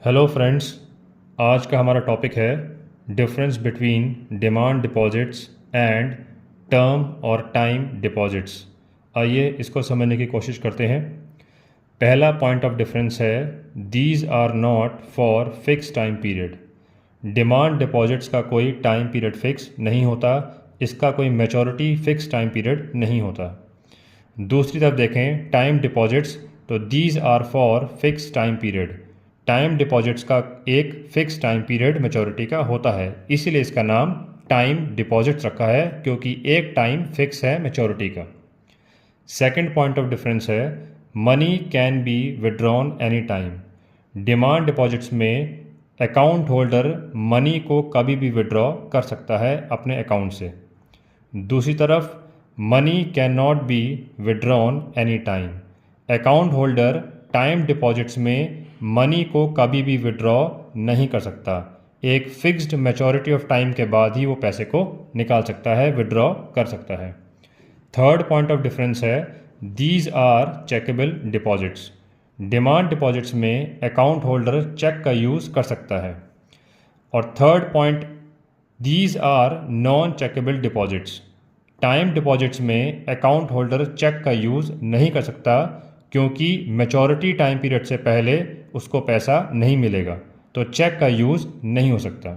Hello friends, आज का हमारा टॉपिक है difference between demand deposits and term और टाइम डिपॉजिट्स। आइए इसको समझने की कोशिश करते हैं। पहला पॉइंट ऑफ डिफरेंस है these are not for fix time period. Demand deposits का कोई टाइम पीरियड फिक्स नहीं होता, इसका कोई मैच्योरिटी फिक्स टाइम पीरियड नहीं होता। दूसरी तरफ देखें टाइम डिपॉजिट्स, तो these are for fix time period. Time deposits का एक फिक्स टाइम पीरियड मैच्योरिटी का होता है, इसीलिए इसका नाम टाइम डिपॉजिट्स रखा है, क्योंकि एक टाइम फिक्स है मैच्योरिटी का। सेकंड पॉइंट ऑफ डिफरेंस है money can be withdrawn any time. Demand deposits में अकाउंट होल्डर मनी को कभी भी विड्रॉ कर सकता है अपने अकाउंट से। दूसरी तरफ money can not be withdrawn any time. Account holder time deposits में मनी को कभी भी विड्रॉ नहीं कर सकता, एक फिक्स्ड मैच्योरिटी ऑफ टाइम के बाद ही वो पैसे को निकाल सकता है, विड्रॉ कर सकता है। थर्ड पॉइंट ऑफ डिफरेंस है these are checkable deposits. Demand deposits में अकाउंट होल्डर चेक का यूज़ कर सकता है। और third point, these are non checkable deposits. Time deposits में अकाउंट होल्डर चेक का यूज़ नहीं कर सकता, क्योंकि मैच्योरिटी टाइम पीरियड से पहले उसको पैसा नहीं मिलेगा, तो चेक का यूज़ नहीं हो सकता।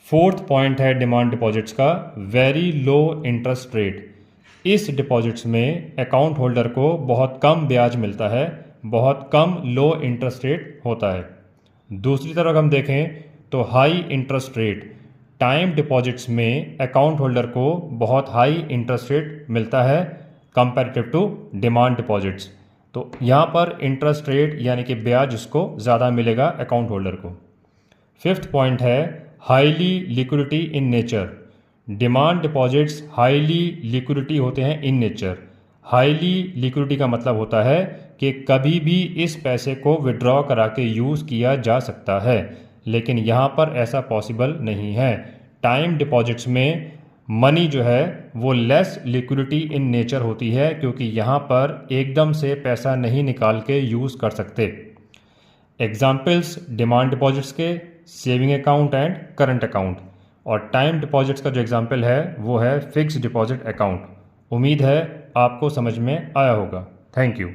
फोर्थ पॉइंट है डिमांड डिपॉजिट्स का वेरी लो इंटरेस्ट रेट। इस डिपॉजिट्स में अकाउंट होल्डर को बहुत कम ब्याज मिलता है, बहुत कम लो इंटरेस्ट रेट होता है। दूसरी तरफ हम देखें तो high interest rate. Time deposits में अकाउंट होल्डर को बहुत हाई इंटरेस्ट रेट मिलता है कंपैरेटिव टू डिमांड डिपॉजिट्स, तो यहाँ पर इंटरेस्ट रेट यानी कि ब्याज उसको ज़्यादा मिलेगा अकाउंट होल्डर को। फिफ्थ पॉइंट है highly liquidity in nature. Demand deposits highly liquidity होते हैं इन नेचर। हाईली लिक्विडिटी का मतलब होता है कि कभी भी इस पैसे को विड्रॉ करा के यूज़ किया जा सकता है, लेकिन यहाँ पर ऐसा पॉसिबल नहीं है। टाइम डिपॉजिट्स में मनी जो है वो लेस लिक्विडिटी इन नेचर होती है, क्योंकि यहाँ पर एकदम से पैसा नहीं निकाल के यूज़ कर सकते। एग्जाम्पल्स डिमांड डिपॉजिट्स के saving account and current account, और टाइम डिपॉजिट्स का जो एग्जाम्पल है वो है फिक्स डिपॉजिट अकाउंट। उम्मीद है आपको समझ में आया होगा। Thank you.